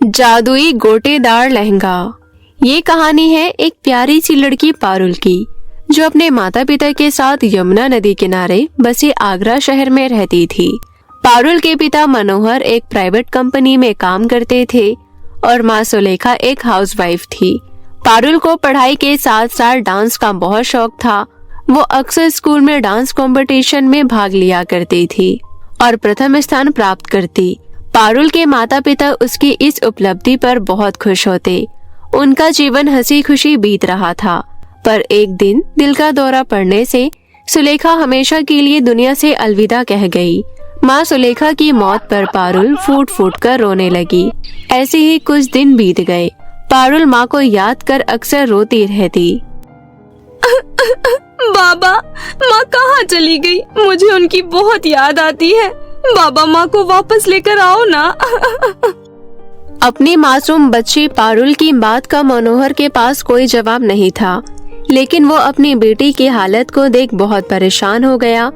जादुई गोटेदार लहंगा। ये कहानी है एक प्यारी सी लड़की पारुल की, जो अपने माता पिता के साथ यमुना नदी किनारे बसे आगरा शहर में रहती थी। पारुल के पिता मनोहर एक प्राइवेट कंपनी में काम करते थे और माँ सुलेखा एक हाउसवाइफ थी। पारुल को पढ़ाई के साथ साथ डांस का बहुत शौक था। वो अक्सर स्कूल में डांस कंपटीशन में भाग लिया करती थी और प्रथम स्थान प्राप्त करती। पारुल के माता पिता उसकी इस उपलब्धि पर बहुत खुश होते। उनका जीवन हंसी खुशी बीत रहा था, पर एक दिन दिल का दौरा पड़ने से सुलेखा हमेशा के लिए दुनिया से अलविदा कह गई। माँ सुलेखा की मौत पर पारुल फूट फूट कर रोने लगी। ऐसे ही कुछ दिन बीत गए। पारुल माँ को याद कर अक्सर रोती रहती। बाबा, माँ कहाँ चली गई? मुझे उनकी बहुत याद आती है। बाबा, माँ को वापस लेकर आओ ना। अपनी मासूम बच्ची पारुल की बात का मनोहर के पास कोई जवाब नहीं था, लेकिन वो अपनी बेटी की हालत को देख बहुत परेशान हो गया।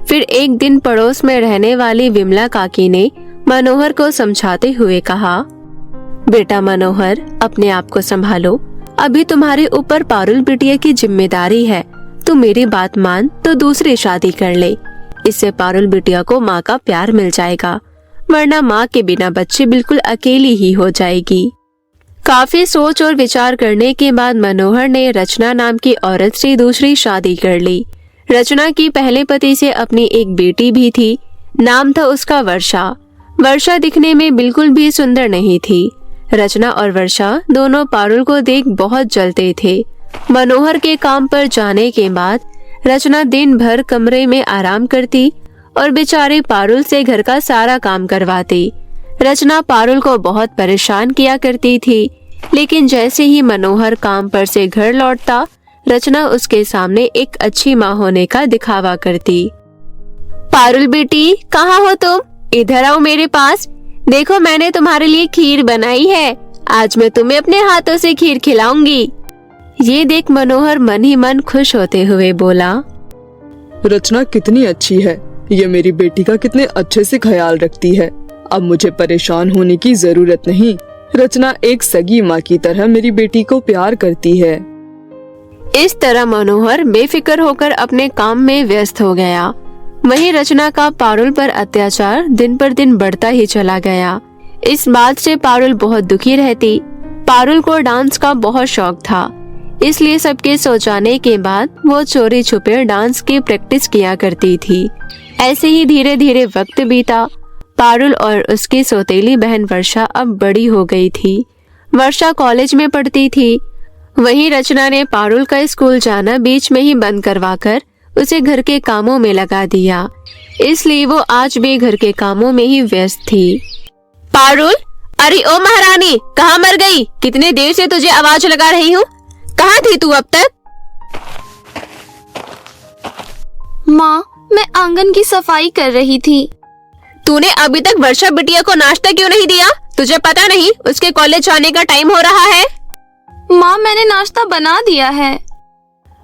फिर एक दिन पड़ोस में रहने वाली विमला काकी ने मनोहर को समझाते हुए कहा, बेटा मनोहर, अपने आप को संभालो। अभी तुम्हारे ऊपर पारुल बिटिया की जिम्मेदारी है। तू मेरी बात मान तो दूसरी शादी कर ले। इससे पारुल बिटिया को माँ का प्यार मिल जाएगा, वरना माँ के बिना बच्ची बिल्कुल अकेली ही हो जाएगी। काफी सोच और विचार करने के बाद मनोहर ने रचना नाम की औरत से दूसरी शादी कर ली। रचना की पहले पति से अपनी एक बेटी भी थी। नाम था उसका वर्षा। वर्षा दिखने में बिल्कुल भी सुंदर नहीं थी। रचना और वर्षा दोनों पारुल को देख बहुत जलते थे। मनोहर के काम पर जाने के बाद रचना दिन भर कमरे में आराम करती और बेचारे पारुल से घर का सारा काम करवाती। रचना पारुल को बहुत परेशान किया करती थी, लेकिन जैसे ही मनोहर काम पर से घर लौटता, रचना उसके सामने एक अच्छी माँ होने का दिखावा करती। पारुल बेटी, कहाँ हो तुम? इधर आओ मेरे पास। देखो, मैंने तुम्हारे लिए खीर बनाई है। आज मैं तुम्हें अपने हाथों से खीर खिलाऊंगी। ये देख मनोहर मन ही मन खुश होते हुए बोला, रचना कितनी अच्छी है। ये मेरी बेटी का कितने अच्छे से ख्याल रखती है। अब मुझे परेशान होने की जरूरत नहीं। रचना एक सगी माँ की तरह मेरी बेटी को प्यार करती है। इस तरह मनोहर बेफिक्र होकर अपने काम में व्यस्त हो गया। वहीं रचना का पारुल पर अत्याचार दिन पर दिन बढ़ता ही चला गया। इस बात से पारुल बहुत दुखी रहती। पारुल को डांस का बहुत शौक था, इसलिए सबके सो जाने के बाद वो चोरी छुपे डांस की प्रैक्टिस किया करती थी। ऐसे ही धीरे धीरे वक्त बीता। पारुल और उसकी सौतेली बहन वर्षा अब बड़ी हो गई थी। वर्षा कॉलेज में पढ़ती थी। वहीं रचना ने पारुल का स्कूल जाना बीच में ही बंद करवाकर उसे घर के कामों में लगा दिया, इसलिए वो आज भी घर के कामों में ही व्यस्त थी। पारुल, अरे ओ महारानी, कहाँ मर गई? कितने देर से तुझे आवाज लगा रही हूँ। कहाँ थी तू अब तक? माँ, मैं आंगन की सफाई कर रही थी। तूने अभी तक वर्षा बिटिया को नाश्ता क्यों नहीं दिया? तुझे पता नहीं उसके कॉलेज जाने का टाइम हो रहा है? माँ, मैंने नाश्ता बना दिया है।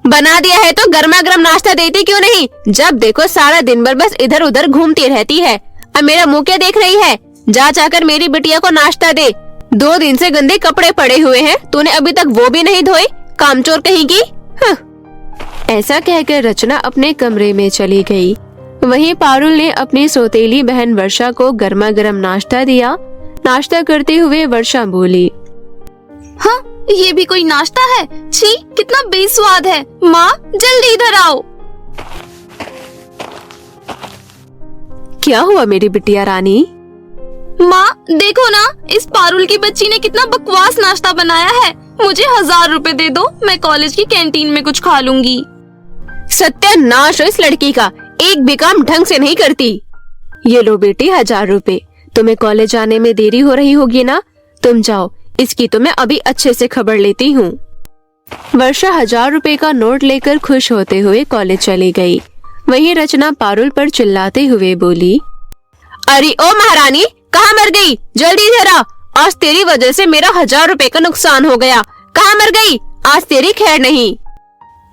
बना दिया है तो गर्मा गर्म नाश्ता देती क्यों नहीं? जब देखो सारा दिन भर बस इधर उधर घूमती रहती है। अब मेरा मुंह क्या देख रही है? जा जाकर मेरी बिटिया को नाश्ता दे। 2 दिन से गंदे कपड़े पड़े हुए हैं, तूने अभी तक वो भी नहीं धोए। कामचोर कहेगी। ऐसा कहकर रचना अपने कमरे में चली गई। वहीं पारुल ने अपनी सौतेली बहन वर्षा को गर्मा गर्म नाश्ता दिया। नाश्ता करते हुए वर्षा बोली, हाँ, ये भी कोई नाश्ता है? छी, कितना बेस्वाद है। माँ, जल्दी इधर आओ। क्या हुआ मेरी बिटिया रानी? माँ, देखो ना, इस पारुल की बच्ची ने कितना बकवास नाश्ता बनाया है। मुझे 1000 रुपए दे दो, मैं कॉलेज की कैंटीन में कुछ खा लूंगी। सत्यानाश हो इस लड़की का, एक भी काम ढंग से नहीं करती। ये लो बेटी 1000 रुपए। तुम्हें कॉलेज जाने में देरी हो रही होगी ना, तुम जाओ, इसकी तो मैं अभी अच्छे से खबर लेती हूँ। वर्षा 1000 रुपए का नोट लेकर खुश होते हुए कॉलेज चली गई। वहीं रचना पारुल पर चिल्लाते हुए बोली, अरे ओ महारानी, कहाँ मर गई? जल्दी इधर आ। आज तेरी वजह से मेरा 1000 रुपए का नुकसान हो गया। कहाँ मर गई? आज तेरी खैर नहीं।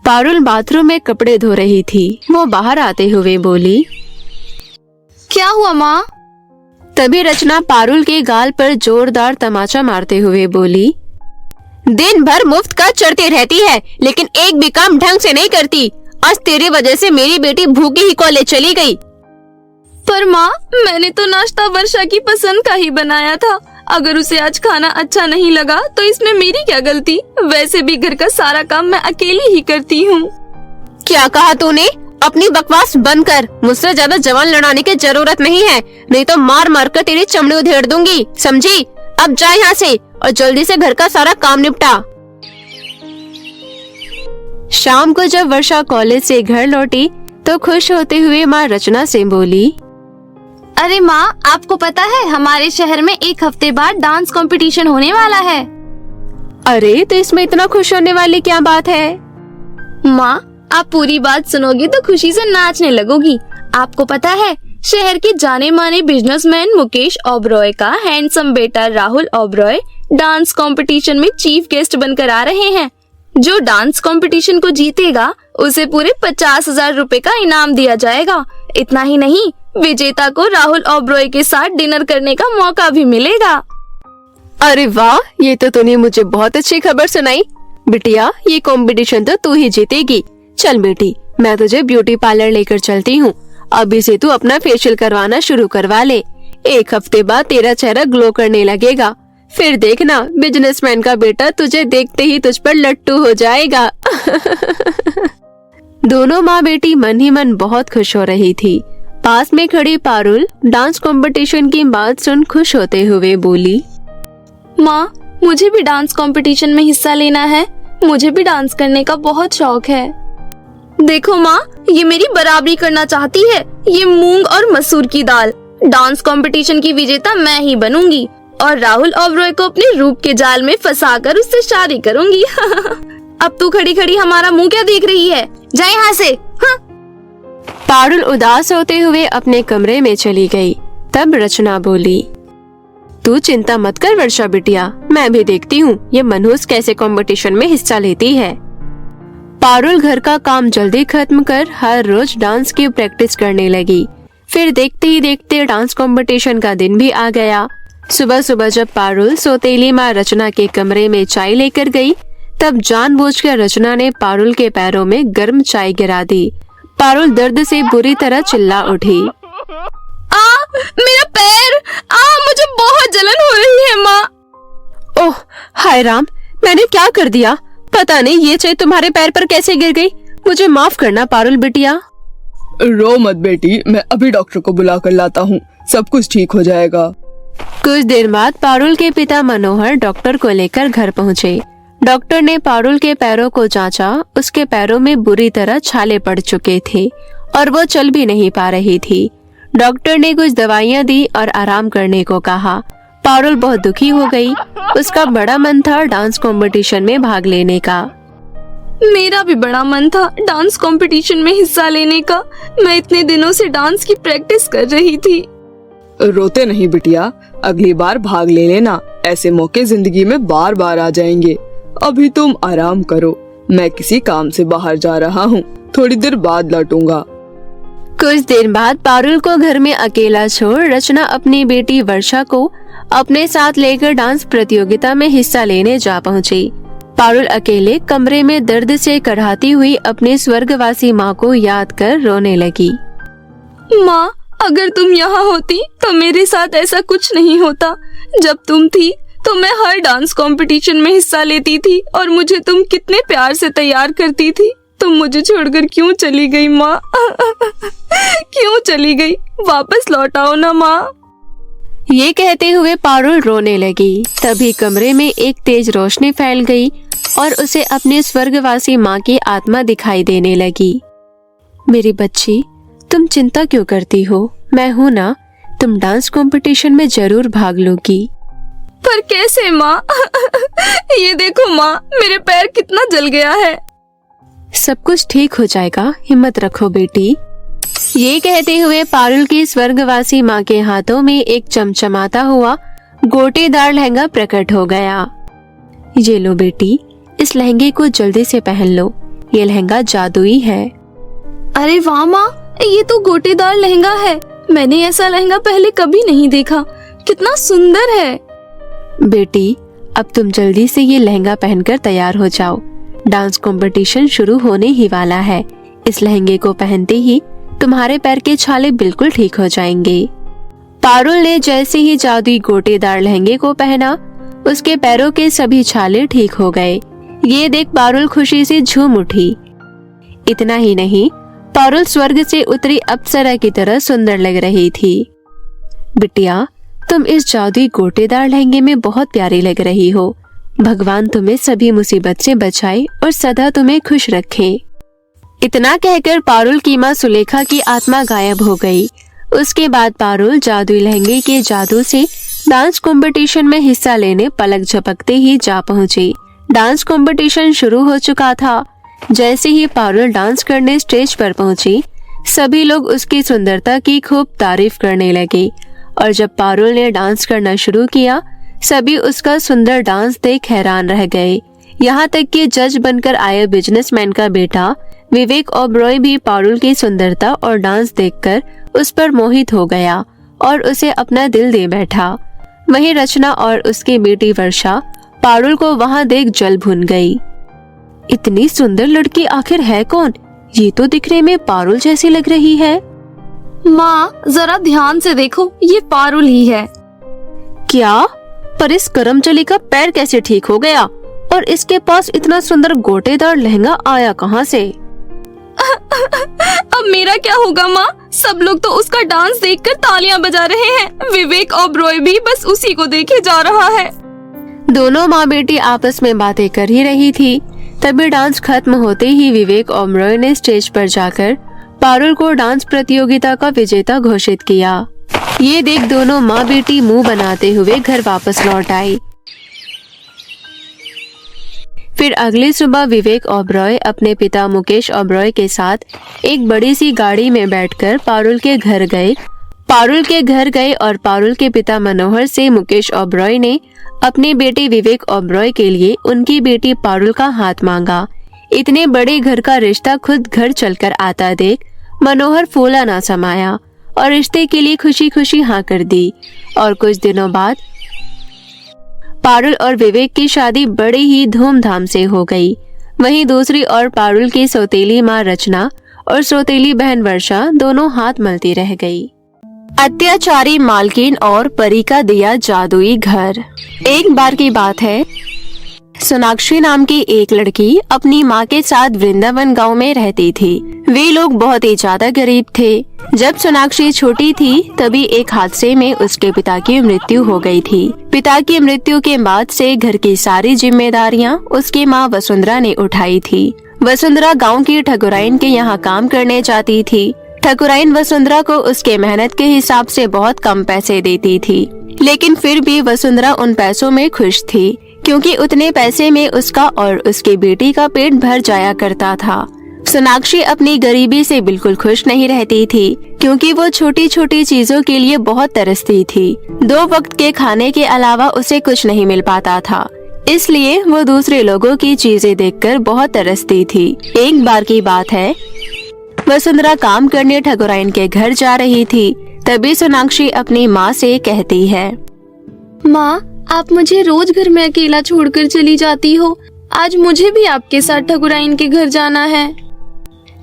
पारुल बाथरूम में कपड़े धो रही थी। वो बाहर आते हुए बोली, क्या हुआ माँ? तभी रचना पारुल के गाल पर जोरदार तमाचा मारते हुए बोली, दिन भर मुफ्त का चढ़ती रहती है, लेकिन एक भी काम ढंग से नहीं करती। आज तेरी वजह से मेरी बेटी भूखी ही कॉलेज चली गई। पर माँ, मैंने तो नाश्ता वर्षा की पसंद का ही बनाया था। अगर उसे आज खाना अच्छा नहीं लगा तो इसमें मेरी क्या गलती? वैसे भी घर का सारा काम मैं अकेली ही करती हूँ। क्या कहा तूने? अपनी बकवास बंद कर। मुझसे ज्यादा जवान लड़ाने की जरूरत नहीं है, नहीं तो मार मार कर तेरी चमड़ी उधेड़ दूंगी, समझी? अब जा यहाँ से और जल्दी से घर का सारा काम निपटा। शाम को जब वर्षा कॉलेज से घर लौटी तो खुश होते हुए माँ रचना से बोली, अरे माँ, आपको पता है हमारे शहर में एक हफ्ते बाद डांस कंपटीशन होने वाला है। अरे तो इसमें इतना खुश होने वाली क्या बात है? माँ, आप पूरी बात सुनोगी तो खुशी से नाचने लगोगी। आपको पता है शहर के जाने माने बिजनेसमैन मुकेश ओबरॉय का हैंडसम बेटा राहुल ओबरॉय डांस कंपटीशन में चीफ गेस्ट बनकर आ रहे हैं। जो डांस कंपटीशन को जीतेगा उसे पूरे 50,000 रुपए का इनाम दिया जाएगा। इतना ही नहीं, विजेता को राहुल ओबरॉय के साथ डिनर करने का मौका भी मिलेगा। अरे वाह, ये तो तूने मुझे बहुत अच्छी खबर सुनाई। बिटिया, ये कंपटीशन तो तू ही जीतेगी। चल बेटी, मैं तुझे ब्यूटी पार्लर लेकर चलती हूँ। अभी से तू अपना फेशियल करवाना शुरू करवा ले। एक हफ्ते बाद तेरा चेहरा ग्लो करने लगेगा। फिर देखना, बिजनेसमैन का बेटा तुझे देखते ही तुझ पर लट्टू हो जाएगा। दोनों माँ बेटी मन ही मन बहुत खुश हो रही थी। पास में खड़ी पारुल डांस कंपटीशन की बात सुन खुश होते हुए बोली, माँ, मुझे भी डांस कंपटीशन में हिस्सा लेना है। मुझे भी डांस करने का बहुत शौक है। देखो माँ, ये मेरी बराबरी करना चाहती है। ये मूंग और मसूर की दाल। डांस कंपटीशन की विजेता मैं ही बनूंगी और राहुल ओबरॉय को अपने रूप के जाल में फंसाकर उससे शादी करूंगी। अब तू खड़ी खड़ी हमारा मुंह क्या देख रही है? जा यहाँ से। हाँ। पारुल उदास होते हुए अपने कमरे में चली गई। तब रचना बोली, तू चिंता मत कर वर्षा बिटिया, मैं भी देखती हूँ ये मनहूस कैसे कंपटीशन में हिस्सा लेती है। पारुल घर का काम जल्दी खत्म कर हर रोज डांस की प्रैक्टिस करने लगी। फिर देखते ही देखते डांस कंपटीशन का दिन भी आ गया। सुबह सुबह जब पारुल सौतेली माँ रचना के कमरे में चाय लेकर गई, तब जानबूझकर रचना ने पारुल के पैरों में गर्म चाय गिरा दी। पारुल दर्द से बुरी तरह चिल्ला उठी। मेरा पैर! मुझे बहुत जलन हो रही है माँ। ओह हाय राम, मैंने क्या कर दिया? पता नहीं ये चाय तुम्हारे पैर पर कैसे गिर गई। मुझे माफ करना पारुल बिटिया। रो मत बेटी, मैं अभी डॉक्टर को बुला कर लाता हूँ, सब कुछ ठीक हो जाएगा। कुछ देर बाद पारुल के पिता मनोहर डॉक्टर को लेकर घर पहुँचे। डॉक्टर ने पारुल के पैरों को जांचा। उसके पैरों में बुरी तरह छाले पड़ चुके थे और वो चल भी नहीं पा रही थी। डॉक्टर ने कुछ दवाइयाँ दी और आराम करने को कहा। पारुल बहुत दुखी हो गई। उसका बड़ा मन था डांस कंपटीशन में भाग लेने का। मेरा भी बड़ा मन था डांस कंपटीशन में हिस्सा लेने का। मैं इतने दिनों से डांस की प्रैक्टिस कर रही थी। रोते नहीं बिटिया, अगली बार भाग ले लेना। ऐसे मौके जिंदगी में बार बार आ जाएंगे। अभी तुम आराम करो, मैं किसी काम से बाहर जा रहा हूँ, थोड़ी देर बाद लौटूंगा। कुछ देर बाद पारुल को घर में अकेला छोड़ रचना अपनी बेटी वर्षा को अपने साथ लेकर डांस प्रतियोगिता में हिस्सा लेने जा पहुंची। पारुल अकेले कमरे में दर्द से कराहती हुई अपने स्वर्गवासी माँ को याद कर रोने लगी। माँ, अगर तुम यहाँ होती तो मेरे साथ ऐसा कुछ नहीं होता। जब तुम थी तो मैं हर डांस कंपटीशन में हिस्सा लेती थी और मुझे तुम कितने प्यार से तैयार करती थी। तुम मुझे छोड़कर क्यों चली गई माँ? क्यों चली गई? वापस लौट आओ ना माँ। ये कहते हुए पारुल रोने लगी। तभी कमरे में एक तेज रोशनी फैल गई और उसे अपने स्वर्गवासी माँ की आत्मा दिखाई देने लगी। मेरी बच्ची, तुम चिंता क्यों करती हो? मैं हूँ ना, तुम डांस कंपटीशन में जरूर भाग लोगी। पर कैसे माँ? ये देखो माँ, मेरे पैर कितना जल गया है। सब कुछ ठीक हो जाएगा, हिम्मत रखो बेटी। ये कहते हुए पारुल की स्वर्गवासी माँ के हाथों में एक चमचमाता हुआ गोटेदार लहंगा प्रकट हो गया। ये लो बेटी, इस लहंगे को जल्दी से पहन लो। ये लहंगा जादुई है। अरे वाह माँ, ये तो गोटेदार लहंगा है। मैंने ऐसा लहंगा पहले कभी नहीं देखा, कितना सुंदर है। बेटी, अब तुम जल्दी से ये लहंगा पहनकर तैयार हो जाओ। डांस कंपटीशन शुरू होने ही वाला है। इस लहंगे को पहनते ही तुम्हारे पैर के छाले बिल्कुल ठीक हो जाएंगे। पारुल ने जैसे ही जादुई गोटेदार लहंगे को पहना, उसके पैरों के सभी छाले ठीक हो गए। ये देख पारुल खुशी से झूम उठी। इतना ही नहीं, पारुल स्वर्ग से उतरी अप्सरा की तरह सुंदर लग रही थी। बिटिया, तुम इस जादुई गोटेदार लहंगे में बहुत प्यारी लग रही हो। भगवान तुम्हें सभी मुसीबत से बचाए और सदा तुम्हें खुश रखे। इतना कहकर पारुल की माँ सुलेखा की आत्मा गायब हो गई। उसके बाद पारुल जादुई लहंगे के जादू से डांस कंपटीशन में हिस्सा लेने पलक झपकते ही जा पहुंची। डांस कंपटीशन शुरू हो चुका था। जैसे ही पारुल डांस करने स्टेज पर पहुंची, सभी लोग उसकी सुंदरता की खूब तारीफ करने लगे। और जब पारुल ने डांस करना शुरू किया, सभी उसका सुंदर डांस देख हैरान रह गए। यहाँ तक कि जज बनकर आए बिजनेसमैन का बेटा विवेक ओबरॉय भी पारुल की सुंदरता और डांस देखकर उस पर मोहित हो गया और उसे अपना दिल दे बैठा। वहीं रचना और उसकी बेटी वर्षा पारुल को वहां देख जल भुन गई। इतनी सुंदर लड़की आखिर है कौन? ये तो दिखने में पारुल जैसी लग रही है। माँ, जरा ध्यान से देखो, ये पारुल ही है। क्या? पर इस करमचली का पैर कैसे ठीक हो गया? और इसके पास इतना सुंदर गोटेदार लहंगा आया कहाँ से? अब मेरा क्या होगा माँ? सब लोग तो उसका डांस देखकर तालियां बजा रहे हैं। विवेक ओबरॉय भी बस उसी को देखे जा रहा है। दोनों माँ बेटी आपस में बातें कर ही रही थी। तभी डांस खत्म होते ही विवेक ओबरॉय ने स्टेज पर जाकर पारुल को डांस प्रतियोगिता का विजेता घोषित किया। ये देख दोनों माँ बेटी मुंह बनाते हुए घर वापस लौट आई। फिर अगली सुबह विवेक ओबरॉय अपने पिता मुकेश ओबरॉय के साथ एक बड़ी सी गाड़ी में बैठकर पारुल के घर गए और पारुल के पिता मनोहर से मुकेश ओबरॉय ने अपने बेटे विवेक ओबरॉय के लिए उनकी बेटी पारुल का हाथ मांगा। इतने बड़े घर का रिश्ता खुद घर चलकर आता देख मनोहर फूला ना समाया और रिश्ते के लिए खुशी खुशी हाँ कर दी। और कुछ दिनों बाद पारुल और विवेक की शादी बड़े ही धूमधाम से हो गई। वहीं दूसरी ओर पारुल की सौतेली माँ रचना और सौतेली बहन वर्षा दोनों हाथ मलती रह गई। अत्याचारी मालकिन और परी का दिया जादुई घर। एक बार की बात है, सोनाक्षी नाम की एक लड़की अपनी माँ के साथ वृंदावन गांव में रहती थी। वे लोग बहुत ही ज्यादा गरीब थे। जब सोनाक्षी छोटी थी तभी एक हादसे में उसके पिता की मृत्यु हो गई थी। पिता की मृत्यु के बाद से घर की सारी जिम्मेदारियां उसकी माँ वसुंधरा ने उठाई थी। वसुंधरा गांव की ठकुराइन के यहाँ काम करने जाती थी। ठकुराइन वसुंधरा को उसके मेहनत के हिसाब से बहुत कम पैसे देती थी, लेकिन फिर भी वसुंधरा उन पैसों में खुश थी क्योंकि उतने पैसे में उसका और उसकी बेटी का पेट भर जाया करता था। सोनाक्षी अपनी गरीबी से बिल्कुल खुश नहीं रहती थी क्योंकि वो छोटी छोटी चीजों के लिए बहुत तरसती थी। 2 वक्त के खाने के अलावा उसे कुछ नहीं मिल पाता था, इसलिए वो दूसरे लोगों की चीजें देखकर बहुत तरसती थी। एक बार की बात है, वसुंधरा काम करने ठकुराइन के घर जा रही थी। तभी सोनाक्षी अपनी माँ से कहती है, माँ, आप मुझे रोज घर में अकेला छोड़कर चली जाती हो। आज मुझे भी आपके साथ ठकुराइन के घर जाना है।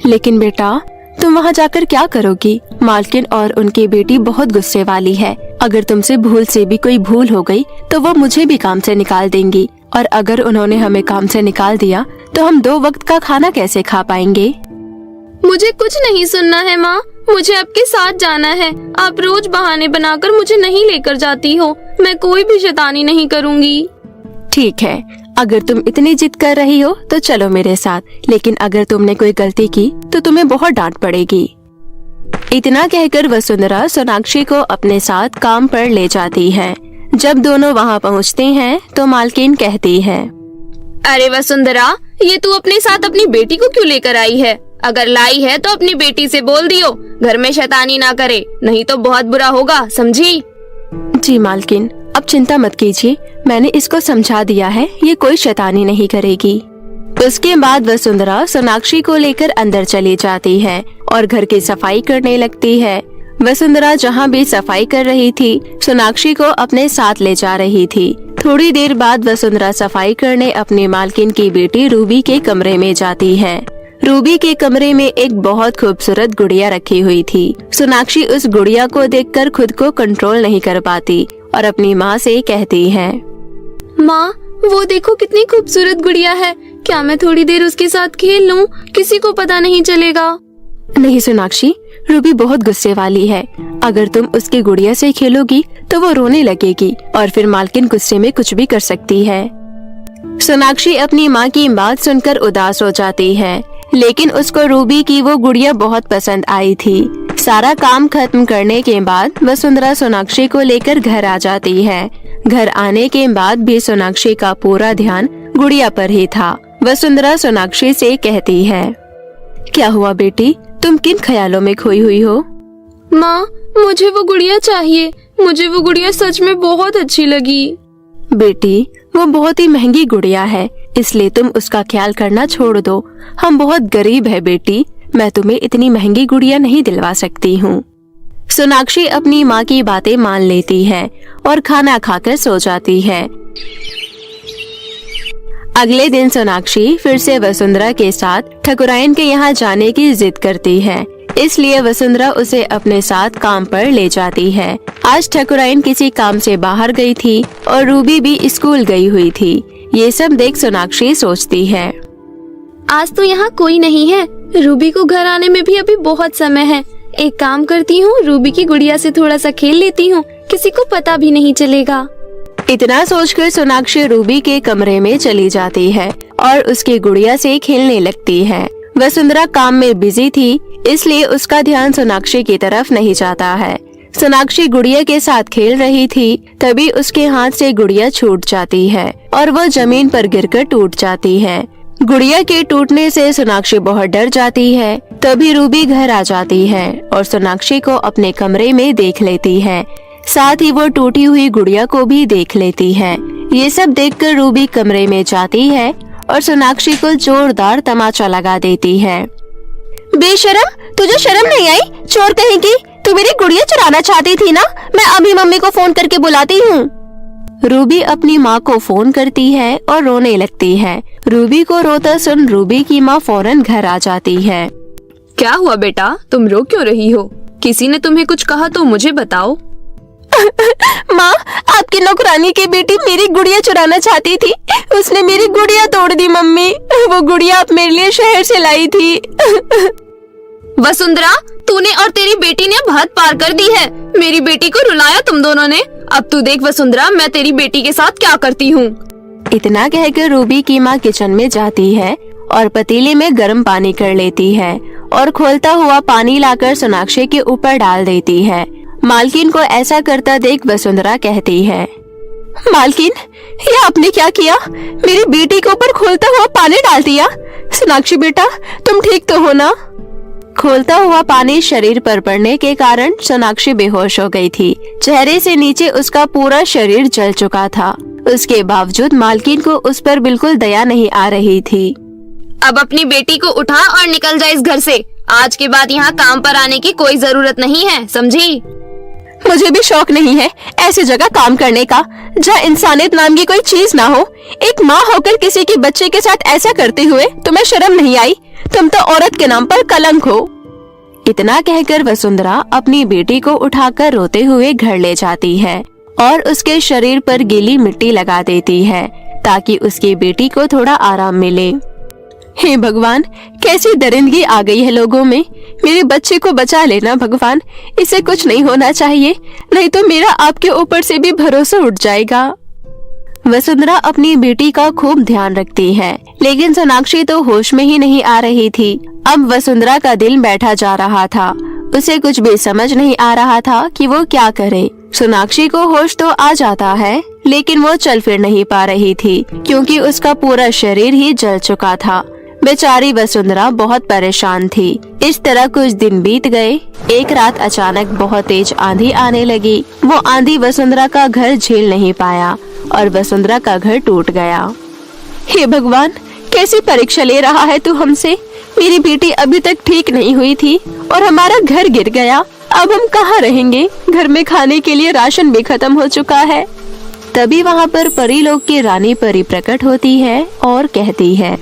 लेकिन बेटा, तुम वहाँ जाकर क्या करोगी? मालकिन और उनकी बेटी बहुत गुस्से वाली है। अगर तुमसे भूल से भी कोई भूल हो गई तो वो मुझे भी काम से निकाल देंगी, और अगर उन्होंने हमें काम से निकाल दिया तो हम 2 वक्त का खाना कैसे खा पाएंगे? मुझे कुछ नहीं सुनना है माँ, मुझे आपके साथ जाना है। आप रोज बहाने बनाकर मुझे नहीं लेकर जाती हो। मैं कोई भी शैतानी नहीं करूँगी। ठीक है, अगर तुम इतनी जिद कर रही हो तो चलो मेरे साथ, लेकिन अगर तुमने कोई गलती की तो तुम्हें बहुत डांट पड़ेगी। इतना कहकर वसुंधरा सोनाक्षी को अपने साथ काम पर ले जाती है। जब दोनों वहाँ पहुँचते हैं तो मालकिन कहती है, अरे वसुंधरा, ये तू अपने साथ अपनी बेटी को क्यों लेकर आई है? अगर लाई है तो अपनी बेटी से बोल दियो घर में शैतानी ना करे, नहीं तो बहुत बुरा होगा, समझी? जी मालकिन, अब चिंता मत कीजिए, मैंने इसको समझा दिया है, ये कोई शैतानी नहीं करेगी। उसके बाद वसुंधरा सोनाक्षी को लेकर अंदर चली जाती है और घर की सफाई करने लगती है। वसुंधरा जहाँ भी सफाई कर रही थी, सोनाक्षी को अपने साथ ले जा रही थी। थोड़ी देर बाद वसुंधरा सफाई करने अपनी मालकिन की बेटी रूबी के कमरे में जाती है। रूबी के कमरे में एक बहुत खूबसूरत गुड़िया रखी हुई थी। सोनाक्षी उस गुड़िया को देखकर खुद को कंट्रोल नहीं कर पाती और अपनी माँ से कहती है, माँ, वो देखो कितनी खूबसूरत गुड़िया है। क्या मैं थोड़ी देर उसके साथ खेल लूं? किसी को पता नहीं चलेगा। नहीं सोनाक्षी, रूबी बहुत गुस्से वाली है। अगर तुम उसकी गुड़िया से खेलोगी तो वो रोने लगेगी और फिर मालकिन गुस्से में कुछ भी कर सकती है। सोनाक्षी अपनी माँ की बात सुनकर उदास हो जाती है, लेकिन उसको रूबी की वो गुड़िया बहुत पसंद आई थी। सारा काम खत्म करने के बाद वसुंधरा सोनाक्षी को लेकर घर आ जाती है। घर आने के बाद भी सोनाक्षी का पूरा ध्यान गुड़िया पर ही था। वसुंधरा सोनाक्षी से कहती है, क्या हुआ बेटी, तुम किन ख्यालों में खोई हुई हो? माँ, मुझे वो गुड़िया चाहिए। मुझे वो गुड़िया सच में बहुत अच्छी लगी। बेटी, वो बहुत ही महंगी गुड़िया है, इसलिए तुम उसका ख्याल करना छोड़ दो। हम बहुत गरीब है बेटी, मैं तुम्हें इतनी महंगी गुड़िया नहीं दिलवा सकती हूँ। सोनाक्षी अपनी माँ की बातें मान लेती है और खाना खाकर सो जाती है। अगले दिन सोनाक्षी फिर से वसुंधरा के साथ ठकुराइन के यहाँ जाने की जिद करती है, इसलिए वसुंधरा उसे अपने साथ काम पर ले जाती है। आज ठकुराइन किसी काम से बाहर गई थी और रूबी भी स्कूल गई हुई थी। ये सब देख सोनाक्षी सोचती है, आज तो यहाँ कोई नहीं है। रूबी को घर आने में भी अभी बहुत समय है। एक काम करती हूँ, रूबी की गुड़िया से थोड़ा सा खेल लेती हूँ, किसी को पता भी नहीं चलेगा। इतना सोचकर सोनाक्षी रूबी के कमरे में चली जाती है और उसकी गुड़िया से खेलने लगती है। वसुंधरा काम में बिजी थी, इसलिए उसका ध्यान सोनाक्षी की तरफ नहीं जाता है। सोनाक्षी गुड़िया के साथ खेल रही थी, तभी उसके हाथ से गुड़िया छूट जाती है और वो जमीन पर गिरकर टूट जाती है। गुड़िया के टूटने से सोनाक्षी बहुत डर जाती है। तभी रूबी घर आ जाती है और सोनाक्षी को अपने कमरे में देख लेती है। साथ ही वो टूटी हुई गुड़िया को भी देख लेती है। ये सब देखकर रूबी कमरे में जाती है और सोनाक्षी को जोरदार तमाचा लगा देती है। बेशरम, तुझे शर्म नहीं आई? चोर कहेगी, तू मेरी गुड़िया चुराना चाहती थी ना? मैं अभी मम्मी को फोन करके बुलाती हूँ। रूबी अपनी माँ को फोन करती है और रोने लगती है। रूबी को रोता सुन रूबी की माँ फौरन घर आ जाती है। क्या हुआ बेटा, तुम रो क्यों रही हो? किसी ने तुम्हें कुछ कहा तो मुझे बताओ। माँ, आपकी नौकरानी की बेटी मेरी गुड़िया चुराना चाहती थी। उसने मेरी गुड़िया तोड़ दी मम्मी। वो गुड़िया आप मेरे लिए शहर से लाई थी। वसुंधरा, तूने और तेरी बेटी ने हद पार कर दी है। मेरी बेटी को रुलाया तुम दोनों ने। अब तू देख वसुंधरा, मैं तेरी बेटी के साथ क्या करती हूँ। इतना कहकर रूबी की माँ किचन में जाती है और पतीले में गर्म पानी कर लेती है और खोलता हुआ पानी लाकर सोनाक्षी के ऊपर डाल देती है। मालकिन को ऐसा करता देख वसुंधरा कहती है, मालकिन, ये आपने क्या किया? मेरी बेटी के ऊपर खोलता हुआ पानी डाल दिया। सोनाक्षी बेटा, तुम ठीक तो हो ना? खोलता हुआ पानी शरीर पर पड़ने के कारण सोनाक्षी बेहोश हो गई थी। चेहरे से नीचे उसका पूरा शरीर जल चुका था। उसके बावजूद मालकिन को उस पर बिल्कुल दया नहीं आ रही थी। अब अपनी बेटी को उठा और निकल जा इस घर से। आज के बाद यहाँ काम पर आने की कोई जरूरत नहीं है, समझी? मुझे भी शौक नहीं है ऐसी जगह काम करने का जहाँ इंसानियत नाम की कोई चीज ना हो। एक माँ होकर किसी के बच्चे के साथ ऐसा करते हुए तुम्हें शर्म नहीं आई? तुम तो औरत के नाम पर कलंक हो। इतना कहकर वसुंधरा अपनी बेटी को उठाकर रोते हुए घर ले जाती है और उसके शरीर पर गीली मिट्टी लगा देती है ताकि उसकी बेटी को थोड़ा आराम मिले। हे भगवान, कैसी दरिंदगी आ गई है लोगों में। मेरे बच्चे को बचा लेना भगवान, इसे कुछ नहीं होना चाहिए, नहीं तो मेरा आपके ऊपर से भी भरोसा उठ जाएगा। वसुंधरा अपनी बेटी का खूब ध्यान रखती है, लेकिन सोनाक्षी तो होश में ही नहीं आ रही थी। अब वसुंधरा का दिल बैठा जा रहा था। उसे कुछ भी समझ नहीं आ रहा था कि वो क्या करे। सोनाक्षी को होश तो आ जाता है, लेकिन वो चल फिर नहीं पा रही थी क्योंकि उसका पूरा शरीर ही जल चुका था। बेचारी वसुंधरा बहुत परेशान थी। इस तरह कुछ दिन बीत गए। एक रात अचानक बहुत तेज आंधी आने लगी। वो आंधी वसुंधरा का घर झेल नहीं पाया और वसुंधरा का घर टूट गया। हे भगवान, कैसी परीक्षा ले रहा है तू हमसे? मेरी बेटी अभी तक ठीक नहीं हुई थी और हमारा घर गिर गया। अब हम कहाँ रहेंगे? घर में खाने के लिए राशन भी खत्म हो चुका है। तभी वहाँ पर परी लोग की रानी परी प्रकट होती है और कहती है,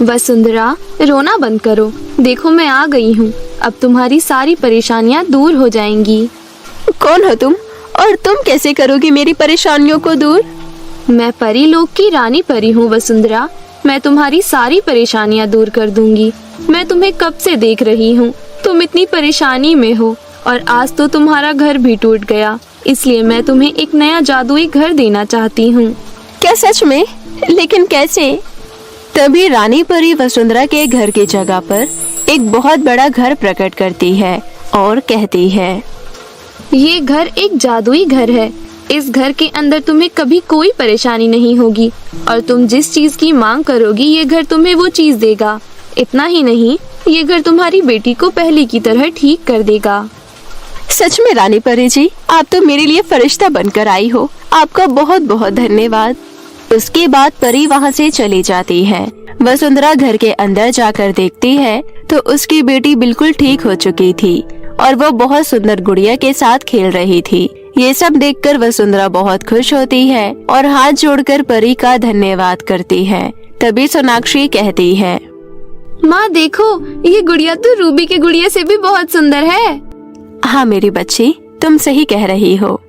वसुंधरा, रोना बंद करो। देखो मैं आ गई हूँ। अब तुम्हारी सारी परेशानियाँ दूर हो जाएंगी। कौन हो तुम और तुम कैसे करोगी मेरी परेशानियों को दूर? मैं परी लोग की रानी परी हूँ वसुंधरा। मैं तुम्हारी सारी परेशानियाँ दूर कर दूंगी। मैं तुम्हें कब से देख रही हूँ। तुम इतनी परेशानी में हो और आज तो तुम्हारा घर भी टूट गया। इसलिए मैं तुम्हें एक नया जादुई घर देना चाहती हूँ। क्या सच में? लेकिन कैसे? तभी रानी परी वसुंधरा के घर की जगह पर एक बहुत बड़ा घर प्रकट करती है और कहती है, ये घर एक जादुई घर है। इस घर के अंदर तुम्हें कभी कोई परेशानी नहीं होगी और तुम जिस चीज की मांग करोगी ये घर तुम्हें वो चीज देगा। इतना ही नहीं, ये घर तुम्हारी बेटी को पहले की तरह ठीक कर देगा। सच में रानी परी जी, आप तो मेरे लिए फरिश्ता बनकर आई हो। आपका बहुत बहुत धन्यवाद। उसके बाद परी वहाँ से चली जाती है। वसुंधरा घर के अंदर जाकर देखती है तो उसकी बेटी बिल्कुल ठीक हो चुकी थी और वो बहुत सुंदर गुड़िया के साथ खेल रही थी। ये सब देखकर वसुंधरा बहुत खुश होती है और हाथ जोड़कर परी का धन्यवाद करती है। तभी सोनाक्षी कहती है, माँ देखो, ये गुड़िया तो रूबी के गुड़िया से भी बहुत सुंदर है। हाँ मेरी बच्ची, तुम सही कह रही हो।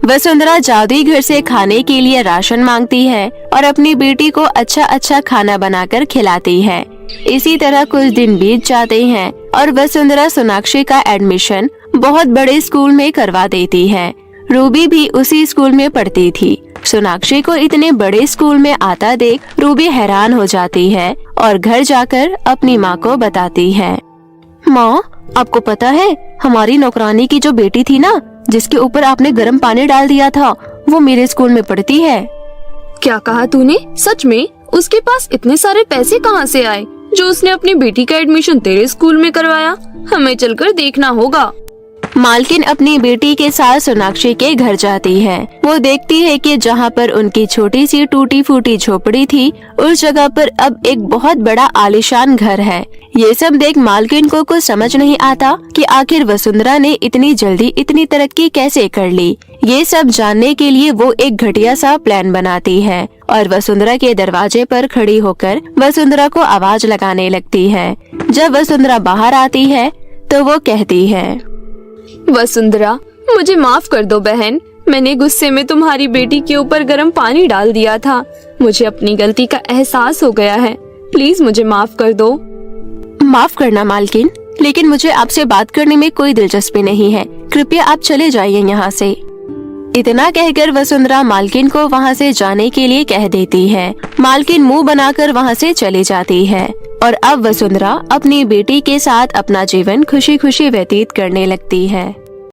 वसुंधरा जादुई घर से खाने के लिए राशन मांगती है और अपनी बेटी को अच्छा अच्छा खाना बनाकर खिलाती है। इसी तरह कुछ दिन बीत जाते हैं और वसुंधरा सोनाक्षी का एडमिशन बहुत बड़े स्कूल में करवा देती है। रूबी भी उसी स्कूल में पढ़ती थी। सोनाक्षी को इतने बड़े स्कूल में आता देख रूबी हैरान हो जाती है और घर जाकर अपनी माँ को बताती है, माँ आपको पता है हमारी नौकरानी की जो बेटी थी ना, जिसके ऊपर आपने गर्म पानी डाल दिया था, वो मेरे स्कूल में पढ़ती है। क्या कहा तूने? सच में? उसके पास इतने सारे पैसे कहाँ से आए जो उसने अपनी बेटी का एडमिशन तेरे स्कूल में करवाया? हमें चलकर देखना होगा। मालकिन अपनी बेटी के साथ सोनाक्षी के घर जाती है। वो देखती है कि जहाँ पर उनकी छोटी सी टूटी फूटी झोपड़ी थी, उस जगह पर अब एक बहुत बड़ा आलीशान घर है। ये सब देख मालकिन को कुछ समझ नहीं आता कि आखिर वसुंधरा ने इतनी जल्दी इतनी तरक्की कैसे कर ली। ये सब जानने के लिए वो एक घटिया सा प्लान बनाती है और वसुंधरा के दरवाजे पर खड़ी होकर वसुंधरा को आवाज लगाने लगती है। जब वसुंधरा बाहर आती है तो वो कहती है, वसुंधरा, मुझे माफ कर दो बहन। मैंने गुस्से में तुम्हारी बेटी के ऊपर गर्म पानी डाल दिया था। मुझे अपनी गलती का एहसास हो गया है। प्लीज मुझे माफ कर दो। माफ करना मालकिन, लेकिन मुझे आपसे बात करने में कोई दिलचस्पी नहीं है। कृपया आप चले जाइए यहाँ से। इतना कहकर वसुंधरा मालकिन को वहाँ से जाने के लिए कह देती है। मालकिन मुंह बनाकर वहाँ से चली जाती है और अब वसुंधरा अपनी बेटी के साथ अपना जीवन खुशी खुशी व्यतीत करने लगती है।